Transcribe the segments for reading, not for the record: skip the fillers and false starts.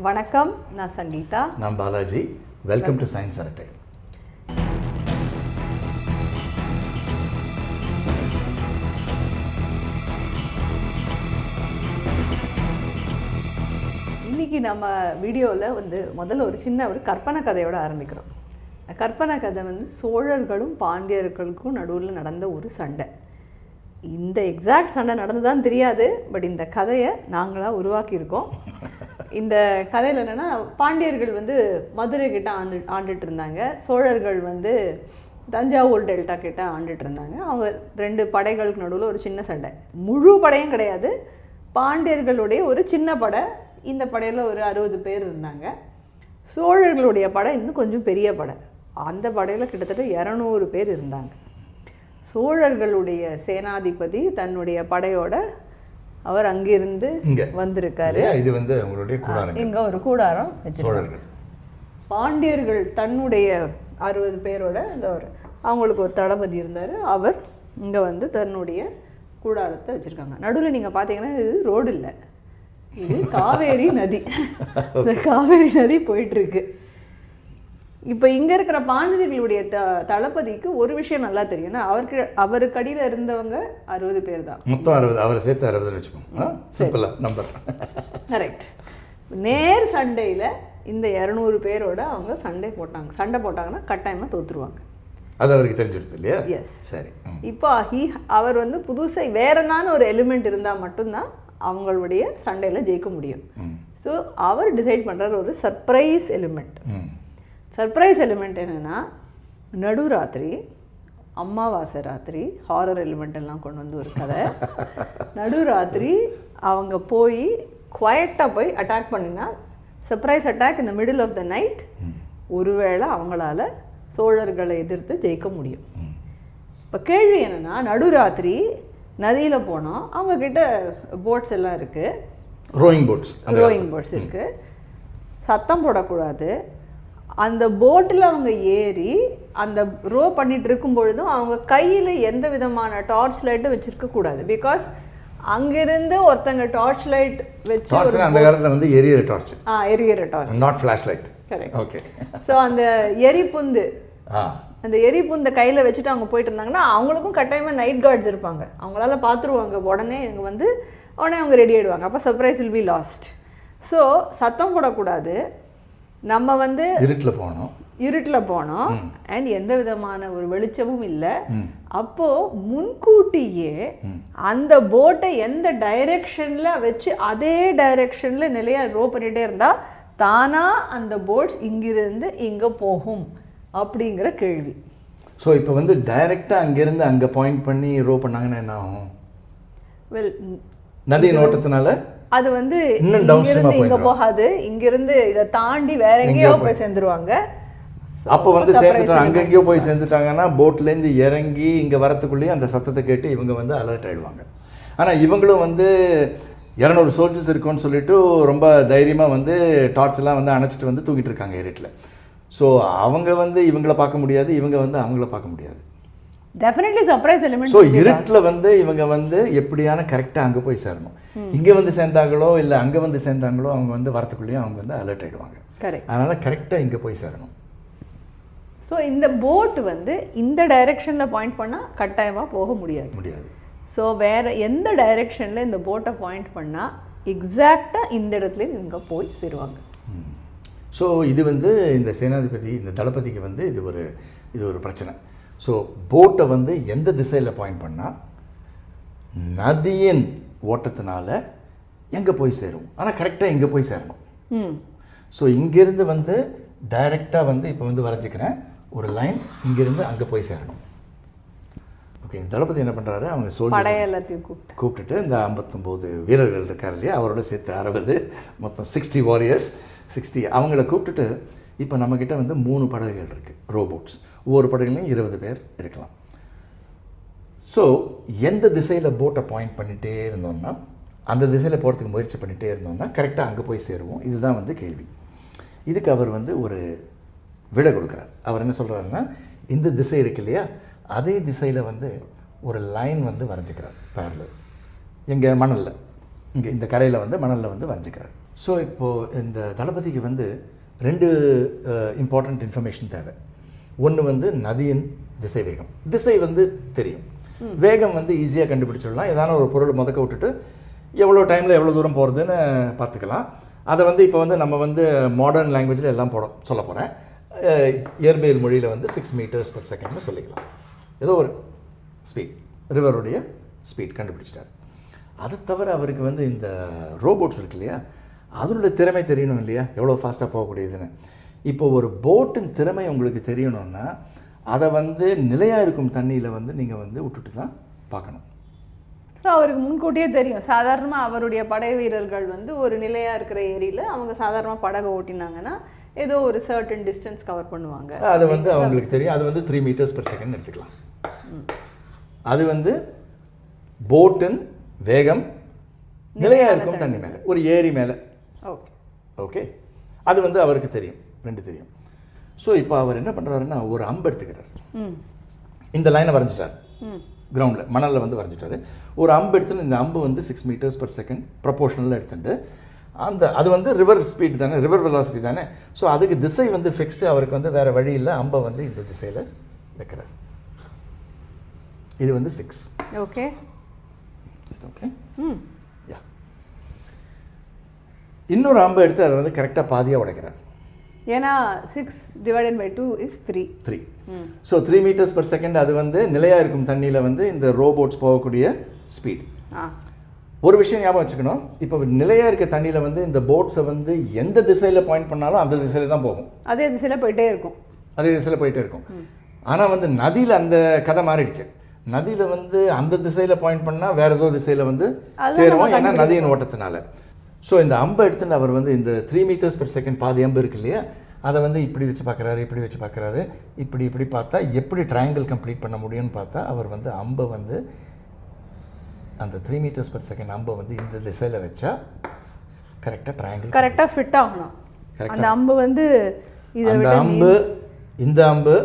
வணக்கம், நான் சங்கீதா. நான் பாலாஜி. வெல்கம் டு சயின்ஸ் அரட்டை. இன்றைக்கி நம்ம வீடியோவில் முதல்ல ஒரு சின்ன கற்பனை கதையோடு ஆரம்பிக்கிறோம். கற்பனை கதை சோழர்களும் பாண்டியர்களுக்கும் நடுவில் நடந்த ஒரு சண்டை. இந்த எக்ஸாக்ட் சண்டை நடந்துதான் தெரியாது, பட் இந்த கதையை நாங்களாக உருவாக்கியிருக்கோம். இந்த கதையில் என்னென்னா, பாண்டியர்கள் மதுரை கிட்ட ஆண்டுட்டு இருந்தாங்க, சோழர்கள் தஞ்சாவூர் டெல்டா கிட்ட ஆண்டுட்டு இருந்தாங்க. அவங்க ரெண்டு படைகளுக்கு நடுவில் ஒரு சின்ன சண்டை. முழு படையும் கிடையாது, பாண்டியர்களுடைய ஒரு சின்ன படை. இந்த படையில் ஒரு 60 பேர் இருந்தாங்க. சோழர்களுடைய படை இன்னும் கொஞ்சம் பெரிய படை. அந்த படையில் கிட்டத்தட்ட 200 பேர் இருந்தாங்க. சோழர்களுடைய சேனாதிபதி தன்னுடைய படையோட அவர் அங்கிருந்து வந்திருக்காரு. இது அவங்களுடைய கூடாரம். இங்க ஒரு கூடாரம் வச்சிருக்காங்க. பாண்டியர்கள் தன்னுடைய 60 பேரோட அவங்களுக்கு ஒரு தளபதி இருந்தார். அவர் இங்கே தன்னுடைய கூடாரத்தை வச்சுருக்காங்க. நடுவில் நீங்கள் பார்த்தீங்கன்னா இது ரோடு இல்லை, இது காவேரி நதி. இந்த காவேரி நதி போயிட்டுருக்கு. இப்போ இங்கே இருக்கிற பாண்டியர்களுடைய தளபதிக்கு ஒரு விஷயம் நல்லா தெரியும்னா, அவருக்கு அடியில் இருந்தவங்க 60 பேர் தான். மொத்தம் 60, அவரை சேர்த்து 60 வச்சுப்போம். சிம்பிளாக நம்பர். கரெக்ட். நேர் சண்டையில் இந்த 200 பேரோட அவங்க சண்டை போட்டாங்கன்னா கட்டாயமாக தோற்றுருவாங்க. அது அவருக்கு தெரிஞ்சிடுது இல்லையா? எஸ். சரி. இப்போ அவர் புதுசாக வேற ஏதான ஒரு எலிமெண்ட் இருந்தால் மட்டும்தான் அவங்களுடைய சண்டையில் ஜெயிக்க முடியும். ஸோ அவர் டிசைட் பண்ணுற ஒரு சர்ப்ரைஸ் எலிமெண்ட். சர்ப்ரைஸ் எலிமெண்ட் என்னென்னா, நடுராத்திரி, அமாவாசை ராத்திரி, ஹாரர் எலிமெண்ட் எல்லாம் கொண்டு ஒரு கதை. நடுராத்திரி அவங்க போய் குவைட்டாக போய் அட்டாக் பண்ணினா, சர்ப்ரைஸ் அட்டாக் இந்த மிடில் ஆஃப் த நைட், ஒருவேளை அவங்களால சோழர்களை எதிர்த்து ஜெயிக்க முடியும். இப்போ கேள்வி என்னென்னா, நடுராத்திரி நதியில் போனோம், அவங்கக்கிட்ட போட்ஸ் எல்லாம் இருக்குது, ரோயிங் போட்ஸ் இருக்குது, சத்தம் போடக்கூடாது. அந்த போட்டில் அவங்க ஏறி அந்த ரோ பண்ணிட்டு இருக்கும் பொழுதும் அவங்க கையில் எந்த விதமான டார்ச் லைட்டும் வச்சுருக்கக்கூடாது. பிகாஸ் அங்கிருந்து ஒருத்தங்க டார்ச் லைட் வச்சு, அந்த காலத்தில் எரியிற torch, not flash light. Correct. Okay. So அந்த எரிப்புந்து கையில் வச்சுட்டு அவங்க போயிட்டு இருந்தாங்கன்னா, அவங்களுக்கும் கட்டாயமாக நைட் கார்ட்ஸ் இருப்பாங்க, அவங்களால பார்த்துருவாங்க. உடனே அவங்க ரெடி ஆகிடுவாங்க. அப்போ surprise will be last. So சத்தம் போடக்கூடாது, நம்ம இருட்டில் போனோம் அண்ட் எந்த விதமான ஒரு வெளிச்சமும் இல்லை. அப்போ முன்கூட்டியே அந்த போட்டை எந்த டைரெக்ஷன்ல வச்சு அதே டைரெக்ஷன்ல நிலையா ரோ பண்ணிட்டே இருந்தா தானா அந்த போட்ஸ் இங்கிருந்து இங்க போகும் அப்படிங்கிற கேள்வி. ஸோ இப்போ டைரக்டா அங்கிருந்து அங்க பாயிண்ட் பண்ணி ரோ பண்ணாங்கன்னா என்ன ஆகும்? வெல், நதியின் ஓட்டத்தினால அது இங்கிருந்து இங்க போகாது, இங்கிருந்து இதை தாண்டி வேற எங்கேயோ போய் சேர்ந்துருவாங்க. அப்போ சேர்ந்துட்டாங்க, அங்கெங்கேயோ போய் சேர்ந்துட்டாங்கன்னா போட்லேருந்து இறங்கி இங்கே வரத்துக்குள்ளேயே அந்த சத்தத்தை கேட்டு இவங்க அலர்ட் ஆகிடுவாங்க. ஆனால் இவங்களும் 200 சோல்ஜர்ஸ் இருக்குன்னு சொல்லிட்டு ரொம்ப தைரியமாக டார்ச்செல்லாம் அணைச்சிட்டு தூங்கிட்டு இருக்காங்க இருட்டில். ஸோ அவங்க இவங்களை பார்க்க முடியாது, இவங்க அவங்கள பார்க்க முடியாது. Definitely surprise element. ஸோ இருட்டில் இவங்க எப்படியான கரெக்டாக அங்கே போய் சேரணும். இங்கே சேர்ந்தாங்களோ இல்லை அங்கே சேர்ந்தாங்களோ அவங்க வரத்துக்குள்ளேயும் அவங்க அலர்ட் ஆகிடுவாங்க. கரெக்ட். அதனால் கரெக்டாக இங்கே போய் சேரணும். ஸோ இந்த போட் இந்த டைரெக்ஷனில் பாயிண்ட் பண்ணால் கட்டாயமாக போக முடியாது. ஸோ வேறு எந்த டைரெக்ஷனில் இந்த போட்டை பாயிண்ட் பண்ணால் எக்ஸாக்டாக இந்த இடத்துல இங்கே போய் சேருவாங்க. ஸோ இது இந்த சேனாதிபதி, இந்த தளபதிக்கு இது ஒரு பிரச்சனை. ஸோ போட்டை எந்த திசையில் பாயிண்ட் பண்ணால் நதியின் ஓட்டத்தினால எங்கே போய் சேரும், ஆனால் கரெக்டாக இங்கே போய் சேரணும். ஸோ இங்கேருந்து டைரெக்டாக இப்போ வரைஞ்சிக்கிறேன் ஒரு லைன், இங்கேருந்து அங்கே போய் சேரணும். ஓகே. இந்த தளபதி என்ன பண்ணுறாரு, அவங்க சோல்ஜர்ஸ் கூப்பிட்டுட்டு இந்த 59 வீரர்கள் இருக்கார் இல்லையா, அவரோட சேர்த்து 60, மொத்தம் 60 வாரியர்ஸ், 60 அவங்கள கூப்பிட்டுட்டு, இப்போ நம்மக்கிட்ட 3 படகுகள் இருக்குது, ரோபோட்ஸ். ஒவ்வொரு படகுலையும் 20 பேர் இருக்கலாம். ஸோ எந்த திசையில் போட்டை பாயிண்ட் பண்ணிகிட்டே இருந்தோம்னா, அந்த திசையில் போகிறதுக்கு முயற்சி பண்ணிகிட்டே இருந்தோம்னா கரெக்டாக அங்கே போய் சேருவோம். இதுதான் கேள்வி. இதுக்கு அவர் ஒரு விடை கொடுக்குறார். அவர் என்ன சொல்கிறாருன்னா, இந்த திசை இருக்கு இல்லையா, அதே திசையில் ஒரு லைன் வரைஞ்சிக்கிறார் பேரலல். எங்கே மணலில், இங்கே இந்த கரையில் மணலில் வரைஞ்சிக்கிறார். ஸோ இப்போது இந்த தளபதிக்கு வந்து 2 இம்பார்ட்டண்ட் இன்ஃபர்மேஷன் தேவை. ஒன்று வந்து நதியின் திசை வேகம். திசை வந்து தெரியும், வேகம் வந்து ஈஸியாக கண்டுபிடிச்சிடலாம். ஏதான ஒரு பொருள் முதக்க விட்டுட்டு எவ்வளோ டைமில் எவ்வளோ தூரம் போகிறதுன்னு பார்த்துக்கலாம். அதை வந்து இப்போ வந்து நம்ம வந்து மாடர்ன் லாங்குவேஜில் எல்லாம் சொல்ல போகிறேன். இயற்பியல் மொழியில் வந்து 6 meters per second சொல்லிக்கலாம். ஏதோ ஒரு ஸ்பீட், ரிவருடைய ஸ்பீட் கண்டுபிடிச்சிட்டார். அது தவிர அவருக்கு வந்து இந்த ரோபோட்ஸ் இருக்கு இல்லையா, அதனுடைய திறமை தெரியணும் இல்லையா, எவ்வளோ ஃபாஸ்ட்டாக போகக்கூடியதுன்னு. இப்போ ஒரு போட்டின் திறமை உங்களுக்கு தெரியணும்னா அதை வந்து நிலையாக இருக்கும் தண்ணியில் வந்து நீங்கள் வந்து விட்டுட்டு தான் பார்க்கணும். ஸோ அவருக்கு முன்கூட்டியே தெரியும். சாதாரணமாக அவருடைய படை வீரர்கள் வந்து ஒரு நிலையாக இருக்கிற ஏரியில் அவங்க சாதாரணமாக படகை ஓட்டினாங்கன்னா ஏதோ ஒரு சர்டன் டிஸ்டன்ஸ் கவர் பண்ணுவாங்க. அது வந்து அவங்களுக்கு தெரியும். அது வந்து 3 meters per second எடுத்துக்கலாம். அது வந்து போட்டின் வேகம் நிலையாக இருக்கும் தண்ணி மேலே, ஒரு ஏரி மேலே. ஓகே ஓகே, அது வந்து அவருக்கு தெரியும், 2 தெரியும். ஸோ இப்போ அவர் என்ன பண்ணுறாருன்னா ஒரு அம்பு எடுத்துக்கிறார். இந்த லைனை வரைஞ்சிட்டார், கிரவுண்டில் மணலில் வந்து வரைஞ்சிட்டாரு. ஒரு அம்பு எடுத்துன்னு இந்த அம்பு வந்து 6 meters per second ப்ரொபோஷனலில் எடுத்துட்டு அது வந்து ரிவர் ஸ்பீட் தானே, ரிவர் வெலாசிட்டி தானே. ஸோ அதுக்கு திசை வந்து ஃபிக்ஸ்டு. அவருக்கு வந்து வேறு வழி இல்லை, அம்பை வந்து இந்த திசையில் வைக்கிறார். இது வந்து 6. Okay okay yeah. இன்னொரு அம்பை எடுத்து அதை வந்து கரெக்டாக பாதியாக உடைக்கிறார். ஏன்னா 6 divided by 2 is 3. So 3 meters per second அது வந்து நிலையாக இருக்கும் தண்ணியில் வந்து இந்த ரோபோட்ஸ் போகக்கூடிய ஸ்பீட். ஒரு விஷயம் ஞாபகம் வச்சுக்கணும், இப்போ நிலையாக இருக்க தண்ணியில் வந்து இந்த போட்ஸை வந்து எந்த திசையில் பாயிண்ட் பண்ணாலும் அந்த திசையில் தான் போகும், அதே திசையில் போயிட்டே இருக்கும், அதே திசையில் போயிட்டே இருக்கும். ஆனால் வந்து நதியில் அந்த கதை மாறிடுச்சு. நதியில் வந்து அந்த திசையில் பாயிண்ட் பண்ணால் வேறு ஏதோ திசையில் வந்து சேருவோம், ஏன்னா நதியின் ஓட்டத்தினால. ஸோ இந்த அம்பை எடுத்துன்னு அவர் வந்து இந்த 3 meters per second பாதி அம்பு இருக்கு இல்லையா, அதை வந்து இப்படி வச்சு பார்க்குறாரு, இப்படி வச்சு பார்க்குறாரு, இப்படி பார்த்தா எப்படி ட்ரையாங்கிள் கம்ப்ளீட் பண்ண முடியும்னு பார்த்தா அவர் வந்து அம்பை வந்து அந்த 3 meters per second அம்பை வந்து இந்த திசையில் வச்சா கரெக்டாக ட்ரையாங்கிள் கரெக்டாக ஃபிட் ஆகணும். அந்த அம்பு வந்து அந்த அம்பு, இந்த அம்பு,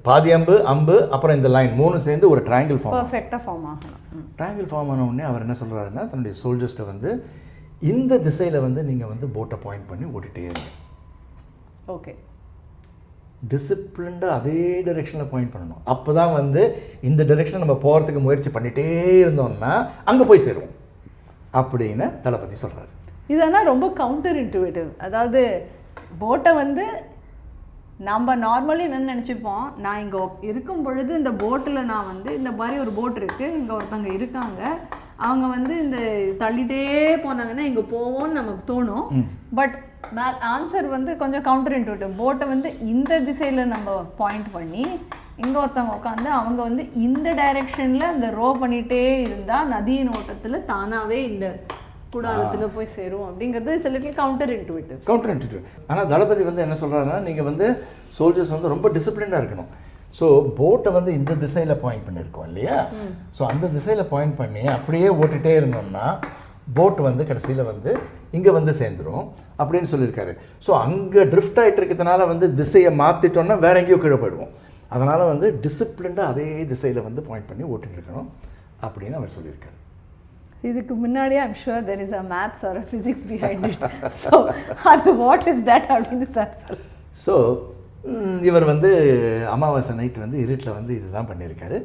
பாதி அம்பு அப்புறம் இந்த லைன் 3 சேர்ந்து ஒரு ட்ரையாங்கிள் பர்ஃபெக்டாக ஃபார்ம் ஆகணும். ட்ரையாங்கிள் ஃபார்ம் ஆன உடனே அவர் என்ன சொல்கிறாருன்னா தன்னுடைய சோல்ஜர்ஸ்ட்டை வந்து இந்த திசையில் வந்து நீங்கள் வந்து போட்டை பாயிண்ட் பண்ணி ஓட்டிகிட்டே இருங்க. ஓகே, டிசிப்ளின்டாக அதே டைரெக்ஷனில் பாயிண்ட் பண்ணணும். அப்போ தான் வந்து இந்த டைரெக்ஷனில் நம்ம போகிறதுக்கு முயற்சி பண்ணிகிட்டே இருந்தோம்னா அங்கே போய் சேருவோம் அப்படின்னு தளபதி சொல்கிறாரு. இதெல்லாம் ரொம்ப கவுண்டர் இன்ட்யூட்டிவ். அதாவது போட்டை வந்து நம்ம நார்மலி என்னென்னு நினச்சிப்போம், நான் இங்கே இருக்கும் பொழுது இந்த போட்டில் நான் வந்து இந்த மாதிரி ஒரு போட் இருக்குது, இங்கே ஒருத்தவங்க இருக்காங்க, அவங்க வந்து இந்த தள்ளிட்டே போனாங்கன்னா இங்கே போவோம்னு நமக்கு தோணும். பட் ஆன்சர் வந்து கொஞ்சம் கவுண்டர் இன்ட்யூட்டிவ். போட்டை வந்து இந்த திசையில் நம்ம பாயிண்ட் பண்ணி இங்கே ஒருத்தவங்க உட்காந்து அவங்க வந்து இந்த டைரெக்ஷனில் அந்த ரோ பண்ணிகிட்டே இருந்தால் நதியின் ஓட்டத்தில் தானாகவே இந்த கூடாரத்தில் போய் சேரும் அப்படிங்கிறது சில லிட்டில் கவுண்டர் இன்ட்யூட்டிவ். ஆனால் தளபதி வந்து என்ன சொல்கிறாருன்னா நீங்கள் வந்து சோல்ஜர்ஸ் வந்து ரொம்ப டிசிப்ளின்டாக இருக்கணும். ஸோ போட்டை வந்து இந்த திசையில் பாயிண்ட் பண்ணியிருக்கோம் இல்லையா, ஸோ அந்த திசையில் பாயிண்ட் பண்ணி அப்படியே ஓட்டிகிட்டே இருந்தோம்னா போட் வந்து கடைசியில் வந்து இங்கே வந்து சேர்ந்துடும் அப்படின்னு சொல்லியிருக்காரு. ஸோ அங்கே ட்ரிஃப்ட் ஆகிட்டு இருக்கிறதுனால வந்து திசையை மாற்றிட்டோன்னா வேற எங்கேயோ கீழே போயிடுவோம். அதனால் வந்து டிசிப்ளின்டாக அதே திசையில் வந்து பாயிண்ட் பண்ணி ஓட்டிகிட்டு இருக்கணும் அப்படின்னு அவர் சொல்லியிருக்காரு. இதுக்கு முன்னாடியே I'm sure there is a maths or a physics behind it. So அது வாட் இஸ் தட் அப்படின்னு சார். ஸோ இவர் வந்து அமாவாசை நைட் வந்து இருட்டில் வந்து இதுதான் பண்ணியிருக்காரு.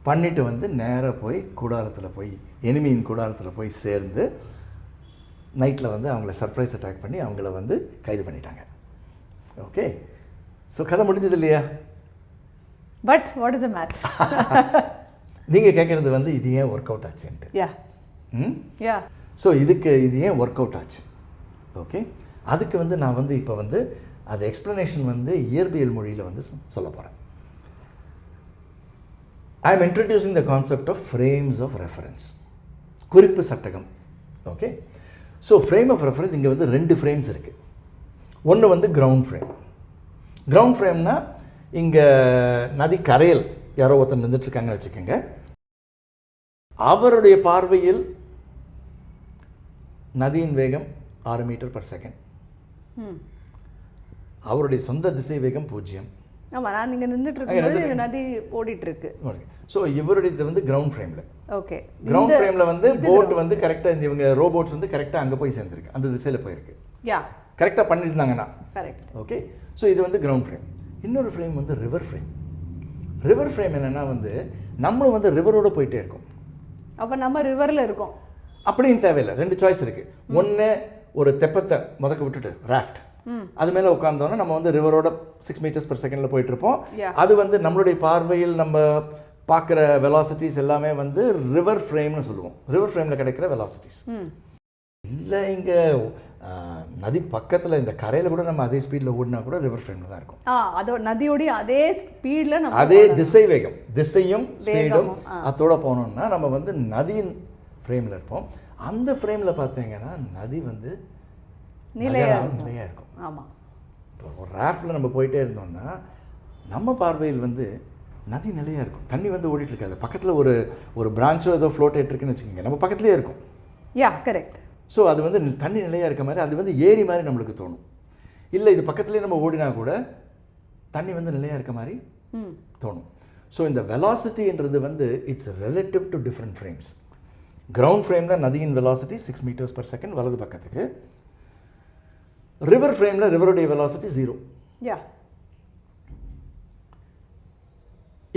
பண்ணிட்டு வந்து நேராக போய் கூடாரத்தில் போய் எனிமியின் கூடாரத்தில் போய் சேர்ந்து நைட்டில் வந்து அவங்கள சர்ப்ரைஸ் அட்டாக் பண்ணி அவங்கள வந்து கைது பண்ணிட்டாங்க. ஓகே, ஸோ கதை முடிஞ்சது இல்லையா? But what is the maths? நீங்கள் கேட்குறது வந்து இது ஏன் ஒர்க் அவுட் ஆச்சுன்ட்டு. யா ஸோ இது ஏன் ஒர்க் அவுட் ஆச்சு? ஓகே, அதுக்கு வந்து நான் வந்து இப்போ வந்து அது எக்ஸ்ப்ளனேஷன் வந்து இயற்பியல் மொழியில் வந்து சொல்ல போகிறேன். I am introducing the concept of frames of reference. குறிப்பு சட்டகம் okay. So frame of reference இங்கே வந்து 2 ஃப்ரேம்ஸ் இருக்குது. ஒன்று வந்து கிரவுண்ட் ஃப்ரேம். கிரவுண்ட் ஃப்ரேம்னா இங்கே நதி கரையில் யாரோ ஒருத்தர் நின்றுட்டுருக்காங்கன்னு வச்சுக்கோங்க. அவருடைய பார்வையில் நதியின் வேகம் 6 மீட்டர்/செகண்ட். அவருடைய சொந்த திசை வேகம் 0. ஆமாம், நான் இங்கே நின்றுட்டு இருக்கும்போது இந்த நதி ஓடிட்டு இருக்கு. ஓகே. ஸோ இவருடைய இது வந்து கிரவுண்ட் ஃப்ரேமில். ஓகே. கிரவுண்ட் ஃப்ரேமில் வந்து போட் வந்து கரெக்டாக இந்த இவங்க ரோபோட்ஸ் வந்து கரெக்டாக அங்கே போய் சேர்ந்துருக்கு, அந்த திசையில் போயிருக்கு. யா, கரெக்டாக பண்ணியிருந்தாங்கன்னா. கரெக்ட். ஓகே. ஸோ இது வந்து கிரவுண்ட் ஃப்ரேம். இன்னொரு ஃப்ரேம் வந்து ரிவர் ஃப்ரேம். ரிவர் ஃப்ரேம் என்னென்னா வந்து நம்மளும் வந்து ரிவரோடு போயிட்டே இருக்கோம். அப்போ நம்ம ரிவரில் இருக்கோம் அப்படின்னு தேவையில்லை. 2 சாய்ஸ் இருக்குது. ஒன்று, ஒரு தெப்பத்தை முதக்க விட்டுட்டு ராஃப்ட் அது மேலே உட்காந்தோன்னா நம்ம வந்து ரிவரோட 6 மீட்டர்ஸ்/செகண்டில் போயிட்டுருப்போம். அது வந்து நம்மளுடைய பார்வையில் நம்ம பார்க்குற வெலாசிட்டிஸ் எல்லாமே வந்து ரிவர் ஃப்ரேம்னு சொல்லுவோம். ரிவர் ஃப்ரேமில் கிடைக்கிற வெலாசிட்டிஸ். இல்லை இங்கே நதி பக்கத்தில் இந்த கரையில் கூட நம்ம அதே ஸ்பீடில் ஓடினா கூட ரிவர் ஃப்ரேமில் தான் இருக்கும். அதோட நதியோடைய அதே ஸ்பீடில் நம்ம அதே திசை வேகம், திசையும் ஸ்பீடும் அதோட போனோம்னா நம்ம வந்து நதியின் ஃப்ரேமில் இருப்போம். அந்த ஃப்ரேமில் பார்த்தீங்கன்னா நதி வந்து நிலையாக இருக்கும். ஆமாம். இப்போ ஒரு ராஃப்டில் நம்ம போயிட்டே இருந்தோம்னா நம்ம பார்வையில் வந்து நதி நிலையாக இருக்கும். தண்ணி வந்து ஓடிட்டு இருக்காது. பக்கத்தில் ஒரு பிரான்ச்சோ ஏதோ ஃப்ளோட் ஆகிட்டுருக்குன்னு வச்சுக்கோங்க, நம்ம பக்கத்துலேயே இருக்கும். யா, கரெக்ட். ஸோ அது வந்து தண்ணி நிலையாக இருக்க மாதிரி அது வந்து ஏரி மாதிரி நம்மளுக்கு தோணும். இல்லை இது பக்கத்துலேயே நம்ம ஓடினா கூட தண்ணி வந்து நிலையாக இருக்க மாதிரி தோணும். ஸோ இந்த வெலாசிட்டின்றது வந்து it's relative to different frames. Ground ஃப்ரேமில் நதியின் வெலாசிட்டி 6 மீட்டர்ஸ்/செகண்ட் வலது பக்கத்துக்கு. ரிவர் ஃப்ரேமில் ரிவருடைய வெலாசிட்டி 0. யா.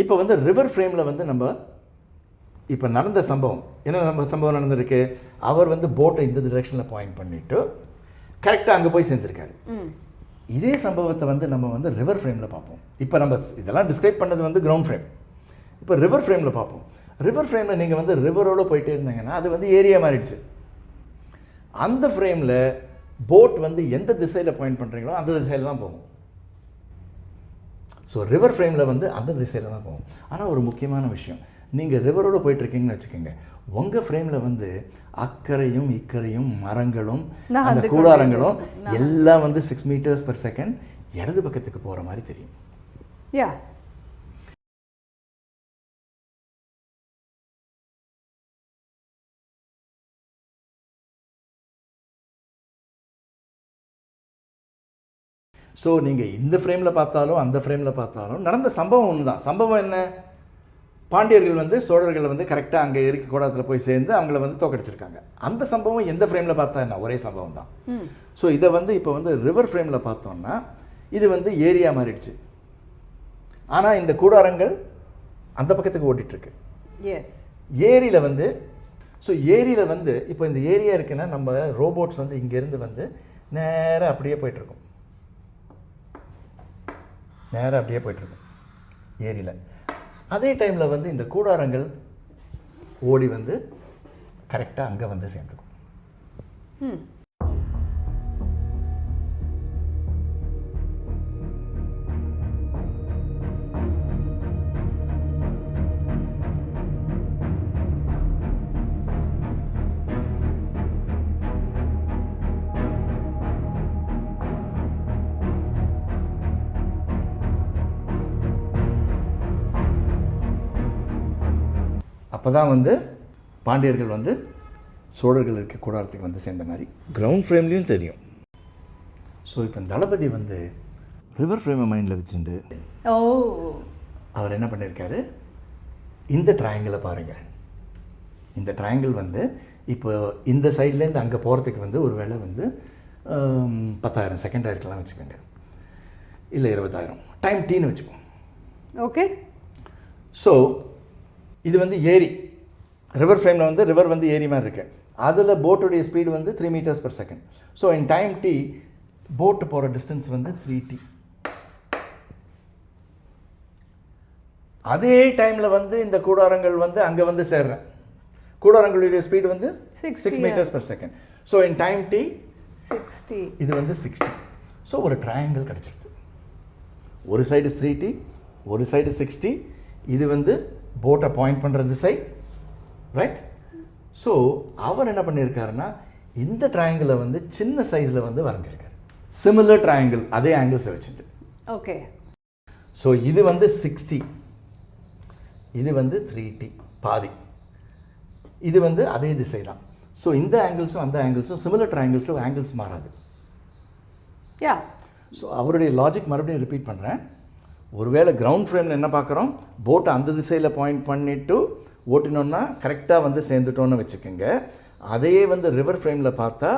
இப்போ வந்து ரிவர் ஃப்ரேமில் வந்து நம்ம இப்போ நடந்த சம்பவம் என்ன சம்பவம் நடந்திருக்கு, அவர் வந்து போட்டை இந்த டிரெக்ஷனில் பாயிண்ட் பண்ணிவிட்டு கரெக்டாக அங்கே போய் சேர்ந்துருக்காரு. இதே சம்பவத்தை வந்து நம்ம வந்து ரிவர் ஃப்ரேமில் பார்ப்போம். இப்போ நம்ம இதெல்லாம் டிஸ்கிரைப் பண்ணது வந்து கிரவுண்ட் ஃப்ரேம். இப்போ ரிவர் ஃப்ரேமில் பார்ப்போம். ரிவர் ஃப்ரேமில் நீங்கள் வந்து ரிவரோடு போயிட்டே இருந்தீங்கன்னா அது வந்து ஏரியா மாறிடுச்சு. அந்த ஃப்ரேமில் போட் வந்து எந்த திசையில் பாயிண்ட் பண்ணுறீங்களோ அந்த திசையில் தான் போகும். ஸோ ரிவர் ஃப்ரேமில் வந்து அந்த திசையில் தான் போகும். ஆனால் ஒரு முக்கியமான விஷயம், நீங்கள் ரிவரோடு போயிட்டுருக்கீங்கன்னு வச்சுக்கோங்க, உங்கள் ஃப்ரேமில் வந்து அக்கறையும் இக்கரையும் மரங்களும் அந்த கூடாரங்களும் எல்லாம் வந்து 6 மீட்டர்ஸ்/செகண்ட் இடது பக்கத்துக்கு போகிற மாதிரி தெரியும். யா. ஸோ நீங்கள் இந்த ஃப்ரேமில் பார்த்தாலும் அந்த ஃப்ரேமில் பார்த்தாலும் நடந்த சம்பவம் ஒன்று தான். சம்பவம் என்ன, பாண்டியர்கள் வந்து சோழர்களை வந்து கரெக்டாக அங்கே இருக்க கூடாரத்தில் போய் சேர்ந்து அவங்கள வந்து தோக்கடிச்சிருக்காங்க. அந்த சம்பவம் எந்த ஃப்ரேமில் பார்த்தா என்ன, ஒரே சம்பவம் தான். ஸோ இதை வந்து இப்போ வந்து ரிவர் ஃப்ரேமில் பார்த்தோம்னா இது வந்து ஏரியா மாறிடுச்சு. ஆனால் இந்த கூடாரங்கள் அந்த பக்கத்துக்கு ஓடிட்டுருக்கு. எஸ். ஏரியில் வந்து ஏரியில் வந்து இப்போ இந்த ஏரியா இருக்குன்னா நம்ம ரோபோட்ஸ் வந்து இங்கேருந்து வந்து நேராக அப்படியே போயிட்டுருக்கோம். நேராக அப்படியே போய்ட்டுருக்கும் ஏரியில். அதே டைமில் வந்து இந்த கூடாரங்கள் ஓடி வந்து கரெக்டாக அங்கே வந்து சேர்ந்துக்கும். அப்போ தான் வந்து பாண்டியர்கள் வந்து சோழர்கள் இருக்க கூடாரத்துக்கு வந்து சேர்ந்த மாதிரி கிரவுண்ட் ஃப்ரேம்லேயும் தெரியும். ஸோ இப்போ தளபதி வந்து ரிவர் ஃப்ரேமை மைண்டில் வச்சுட்டு அவர் என்ன பண்ணியிருக்காரு, இந்த ட்ரையாங்கிளை பாருங்கள். இந்த ட்ரையாங்கிள் வந்து இப்போ இந்த சைட்லேருந்து அங்கே போகிறதுக்கு வந்து ஒரு வேளை வந்து 10,000 செகண்ட் ஆயிருக்கலாம் வச்சுக்கோங்க, இல்லை 20,000 டைம் டீன்னு வச்சுப்போம். ஓகே. ஸோ இது வந்து ஏரி, ரிவர் ஃப்ரேமில் வந்து ரிவர் வந்து ஏரி மாதிரி இருக்குது. அதில் போட்டுடைய ஸ்பீடு வந்து 3 மீட்டர்ஸ்/செகண்ட். ஸோ இன் டைம் டி போட்டு போகிற டிஸ்டன்ஸ் வந்து 3t. அதே டைமில் வந்து இந்த கூடாரங்கள் வந்து அங்கே வந்து சேர்றேன். கூடாரங்களுடைய ஸ்பீடு வந்து 6 metres per second. So in time T 60. இது வந்து 60. ஸோ ஒரு ட்ரையாங்கிள் கிடச்சிருது. ஒரு சைடு 3t, ஒரு சைடு 60. இது வந்து போட்டை பாயிண்ட் பண்ணுற திசை, ரைட்? ஸோ அவர் என்ன பண்ணியிருக்காருன்னா இந்த ட்ரையாங்கிளை வந்து சின்ன சைஸில் வந்து வரைஞ்சிருக்காரு. சிமிலர் ட்ரையாங்கிள் அதே ஆங்கிள்ஸை வச்சுட்டு. ஓகே. ஸோ இது வந்து 60, இது வந்து 3T பாதி, இது வந்து அதே திசை தான். ஸோ இந்த ஆங்கிள்ஸும் அந்த ஆங்கிள்ஸும் சிமிலர் ட்ரையாங்கிள்ஸில் ஆங்கிள்ஸ் மாறாது. யா. ஸோ அவருடைய லாஜிக் மறுபடியும் ரிப்பீட் பண்ணுறேன். ஒருவேளை கிரவுண்ட் ஃப்ரேமில் என்ன பார்க்குறோம், போட்டை அந்த திசையில் பாயிண்ட் பண்ணிவிட்டு ஓட்டினோன்னா கரெக்டாக வந்து சேர்ந்துட்டோன்னு வச்சுக்கோங்க. அதே வந்து ரிவர் ஃப்ரேமில் பார்த்தா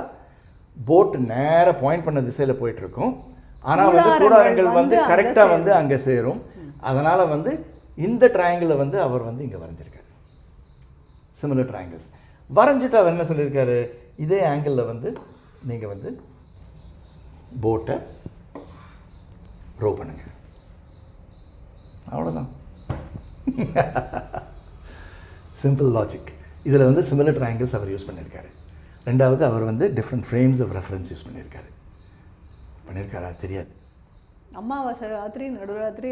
போட் நேராக பாயிண்ட் பண்ண திசையில் போயிட்டுருக்கும். ஆனால் வந்து கூடாரங்கள் வந்து கரெக்டாக வந்து அங்கே சேரும். அதனால் வந்து இந்த ட்ரையாங்கிளை வந்து அவர் வந்து இங்கே வரைஞ்சிருக்காரு. சிமிலர் ட்ரையாங்கிள்ஸ் வரைஞ்சிட்டு அவர் என்ன சொல்லியிருக்காரு, இதே ஆங்கிளில் வந்து நீங்கள் வந்து போட்டை ரோ பண்ணுங்க. அவ்வளோதான். Simple logic. இதில் வந்து சிமிலர் ட்ரையாங்கிள்ஸ் அவர் யூஸ் பண்ணியிருக்காரு. ரெண்டாவது அவர் வந்து different frames of reference use பண்ணியிருக்காரா தெரியாது. அமாவாசை ராத்திரி நடுராத்திரி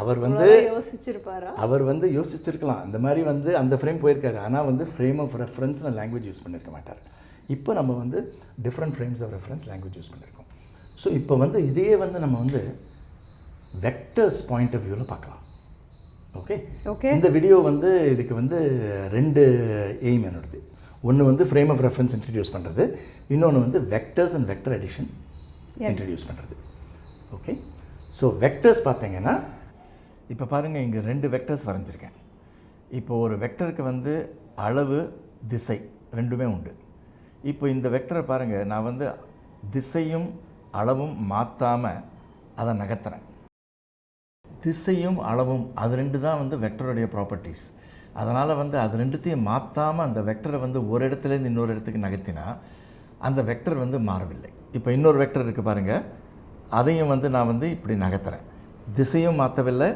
அவர் வந்து யோசிச்சிருப்பாரா? அவர் வந்து யோசிச்சிருக்கலாம். இந்த மாதிரி வந்து அந்த ஃப்ரேம் போயிருக்காரு. ஆனால் வந்து ஃப்ரேம் ஆஃப் ரெஃபரன்ஸ்னு லாங்குவேஜ் யூஸ் பண்ணியிருக்க மாட்டார். இப்போ நம்ம வந்து different frames of reference language use பண்ணியிருக்கோம். ஸோ இப்போ வந்து இதே வந்து நம்ம வந்து வெக்டர்ஸ் பாயிண்ட் ஆஃப் வியூவில் பார்க்கலாம். ஓகே. இந்த வீடியோ வந்து இதுக்கு வந்து 2 எய்ம் என்னோடது. ஒன்று வந்து ஃப்ரேம் ஆஃப் ரெஃபரன்ஸ் இன்ட்ரடியூஸ் பண்ணுறது, இன்னொன்று வந்து vectors and vector edition introduce பண்ணுறது. ஓகே. ஸோ வெக்டர்ஸ் பார்த்தீங்கன்னா இப்போ பாருங்கள், இங்கே 2 வெக்டர்ஸ் வரைஞ்சிருக்கேன். இப்போ ஒரு வெக்டருக்கு வந்து அளவு திசை ரெண்டுமே உண்டு. இப்போ இந்த வெக்டரை பாருங்கள், நான் வந்து திசையும் அளவும் மாற்றாமல் அதை நகர்த்துறேன். திசையும் அளவும் அது 2 தான் வந்து வெக்டருடைய ப்ராப்பர்ட்டிஸ். அதனால் வந்து அது 2த்தையும் மாற்றாமல் அந்த வெக்டரை வந்து ஒரு இடத்துலேருந்து இன்னொரு இடத்துக்கு நகர்த்தினா அந்த வெக்டர் வந்து மாறவில்லை. இப்போ இன்னொரு வெக்டர் இருக்குது பாருங்கள், அதையும் வந்து நான் வந்து இப்படி நகர்த்துறேன். திசையும் மாற்றவில்லை,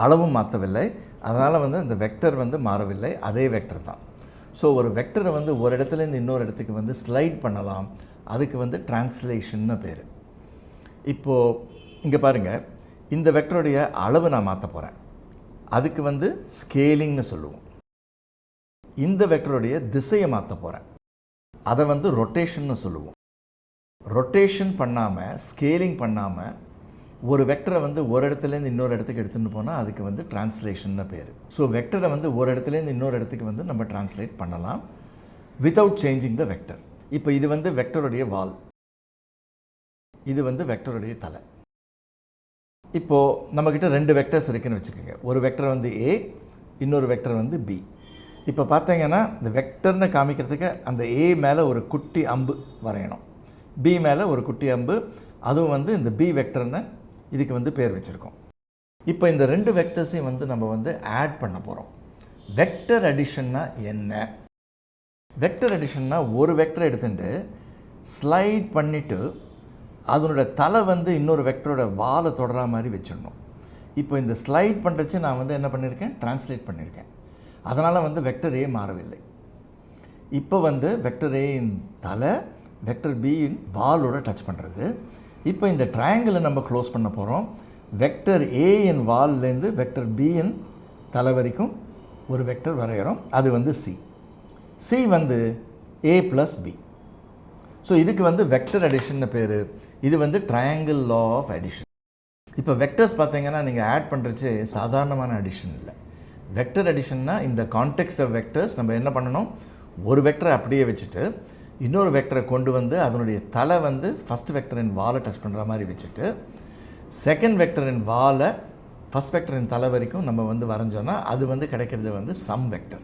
அளவும் மாற்றவில்லை. அதனால் வந்து அந்த வெக்டர் வந்து மாறவில்லை, அதே வெக்டர் தான். ஸோ ஒரு வெக்டரை வந்து ஒரு இடத்துலேருந்து இன்னொரு இடத்துக்கு வந்து ஸ்லைட் பண்ணலாம். அதுக்கு வந்து டிரான்ஸ்லேஷன்னு பேர். இப்போது இங்கே பாருங்கள், இந்த வெக்டருடைய அளவு நான் மாற்ற போகிறேன். அதுக்கு வந்து ஸ்கேலிங்னு சொல்லுவோம். இந்த வெக்டருடைய திசையை மாற்ற போகிறேன். அதை வந்து ரொட்டேஷன்னு சொல்லுவோம். ரொட்டேஷன் பண்ணாமல் ஸ்கேலிங் பண்ணாமல் ஒரு வெக்டரை வந்து ஒரு இடத்துலேருந்து இன்னொரு இடத்துக்கு எடுத்துகிட்டு போனால் அதுக்கு வந்து டிரான்ஸ்லேஷன்னு பேர். ஸோ வெக்டரை வந்து ஒரு இடத்துலேருந்து இன்னொரு இடத்துக்கு வந்து நம்ம டிரான்ஸ்லேட் பண்ணலாம் வித்தவுட் சேஞ்சிங் த வெக்டர். இப்போ இது வந்து வெக்டருடைய வால், இது வந்து வெக்டருடைய தலை. இப்போது நம்மக்கிட்ட 2 வெக்டர்ஸ் இருக்குதுன்னு வச்சுக்கோங்க. ஒரு வெக்டர் வந்து ஏ, இன்னொரு வெக்டர் வந்து பி. இப்போ பார்த்தீங்கன்னா இந்த வெக்டர்னு காமிக்கிறதுக்கு அந்த ஏ மேலே ஒரு குட்டி அம்பு வரையணும், பி மேலே ஒரு குட்டி அம்பு, அதுவும் வந்து இந்த பி வெக்டர்னு இதுக்கு வந்து பேர் வச்சுருக்கோம். இப்போ இந்த 2 வெக்டர்ஸையும் வந்து நம்ம வந்து ஆட் பண்ண போகிறோம். வெக்டர் அடிஷன்னா என்ன? வெக்டர் அடிஷன்னா ஒரு வெக்டரை எடுத்துட்டு ஸ்லைட் பண்ணிவிட்டு அதனோட தலை வந்து இன்னொரு வெக்டரோட வாலை தொடரா மாதிரி வச்சிடணும். இப்போ இந்த ஸ்லைட் பண்ணுறச்சு நான் வந்து என்ன பண்ணியிருக்கேன், டிரான்ஸ்லேட் பண்ணியிருக்கேன். அதனால் வந்து வெக்டர் ஏ மாறவில்லை. இப்போ வந்து வெக்டர் ஏயின் தலை வெக்டர் பியின் வாலோட டச் பண்ணுறது. இப்போ இந்த ட்ரையாங்கிளை நம்ம க்ளோஸ் பண்ண போகிறோம். வெக்டர் ஏயின் வால்லேருந்து வெக்டர் பியின் தலை வரைக்கும் ஒரு வெக்டர் வரைகிறோம். அது வந்து சி. சி வந்து ஏ ப்ளஸ் பி. ஸோ இதுக்கு வந்து வெக்டர் அடிஷன்னு பேர். இது வந்து ட்ரையாங்கிள் லா ஆஃப் அடிஷன். இப்போ வெக்டர்ஸ் பார்த்தீங்கன்னா நீங்கள் ஆட் பண்ணுறச்சு சாதாரணமான அடிஷன் இல்லை. வெக்டர் அடிஷன்னா இந்த கான்டெக்ஸ்ட் ஆஃப் வெக்டர்ஸ் நம்ம என்ன பண்ணணும், ஒரு வெக்டரை அப்படியே வச்சுட்டு இன்னொரு வெக்டரை கொண்டு வந்து அதனுடைய தலை வந்து ஃபஸ்ட் வெக்டரின் வாலை டச் பண்ணுற மாதிரி வச்சுட்டு செகண்ட் வெக்டரின் வாலை ஃபஸ்ட் வெக்டரின் தலை வரைக்கும் நம்ம வந்து வரைஞ்சோன்னா அது வந்து கிடைக்கிறது வந்து sum vector.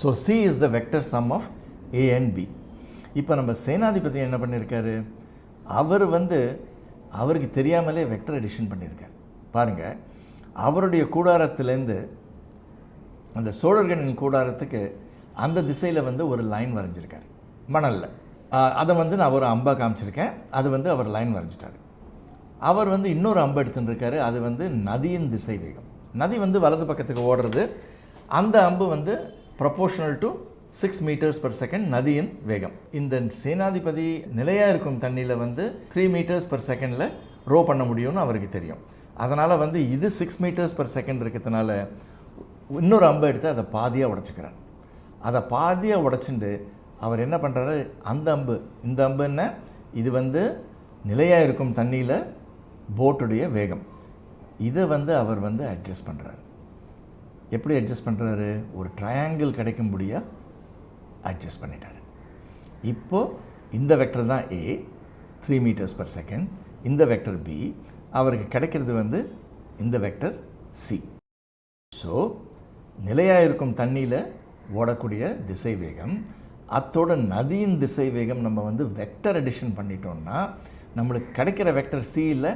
So C is the vector sum of A and B. இப்போ நம்ம சேனாதிபதி என்ன பண்ணியிருக்காரு, அவர் வந்து அவருக்கு தெரியாமலே வெக்டர் அடிஷன் பண்ணியிருக்கார். பாருங்கள், அவருடைய கூடாரத்திலேருந்து அந்த சோழர்களின் கூடாரத்துக்கு அந்த திசையில் வந்து ஒரு லைன் வரைஞ்சிருக்காரு மணலில். அதை வந்து நான் ஒரு அம்பா காமிச்சிருக்கேன். அது வந்து அவர் லைன் வரைஞ்சிட்டார். அவர் வந்து இன்னொரு அம்பு எடுத்துட்டுருக்காரு. அது வந்து நதியின் திசை வேகம். நதி வந்து வலது பக்கத்துக்கு ஓடுறது. அந்த அம்பு வந்து proportional to 6 meters per second நதியின் வேகம். இந்த சேனாதிபதி நிலையாக இருக்கும் தண்ணியில் வந்து 3 meters per second ரோ பண்ண முடியும்னு அவருக்கு தெரியும். அதனால் வந்து இது 6 meters per second இருக்கிறதுனால இன்னொரு அம்பை எடுத்து அதை பாதியாக உடச்சிக்கிறார். அதை பாதியாக உடைச்சிண்டு அவர் என்ன பண்ணுறாரு, அந்த அம்பு இந்த அம்பு என்ன, இது வந்து நிலையாக இருக்கும் தண்ணியில் போட்டுடைய வேகம், இதை வந்து அவர் வந்து அட்ஜஸ்ட் பண்ணுறாரு. எப்படி அட்ஜஸ்ட் பண்ணுறாரு, ஒரு ட்ரையாங்கிள் கிடைக்கும்படியாக அட்ஜஸ்ட் பண்ணிட்டார். இப்போது இந்த வெக்டர் தான் A 3 m/s, இந்த வெக்டர் B, அவருக்கு கிடைக்கிறது வந்து இந்த வெக்டர் C. ஸோ நிலையாக இருக்கும் தண்ணியில் ஓடக்கூடிய திசை வேகம், அத்தோட நதியின் திசை வேகம் நம்ம வந்து வெக்டர் அடிஷன் பண்ணிட்டோம்னா நம்மளுக்கு கிடைக்கிற வெக்டர் Cயில்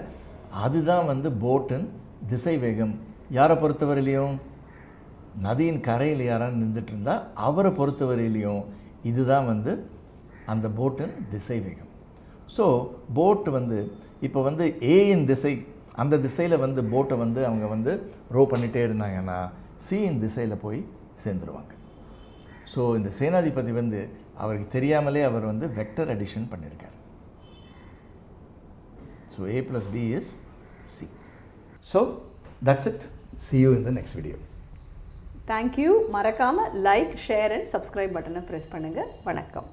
அதுதான் வந்து போட்டின் திசை வேகம். யாரை பொறுத்தவரையிலையும், நதியின் கரையில் யாரான்னு நின்றுட்டு இருந்தால் அவரை பொறுத்தவரையிலையும் இதுதான் வந்து அந்த போட்டின் திசை வேகம். ஸோ போட்டு வந்து இப்போ வந்து ஏயின் திசை, அந்த திசையில் வந்து போட்டை வந்து அவங்க வந்து ரோ பண்ணிகிட்டே இருந்தாங்கன்னா சியின் திசையில் போய் சேர்ந்துருவாங்க. ஸோ இந்த சேனாதிபதி வந்து அவருக்கு தெரியாமலே அவர் வந்து வெக்டர் அடிஷன் பண்ணியிருக்கார். So A + B is C. So that's it. See you in the next video. Thank you. மறக்காமல் லைக், ஷேர் அண்ட் சப்ஸ்கிரைப் பட்டனை ப்ரெஸ் பண்ணுங்கள். வணக்கம்.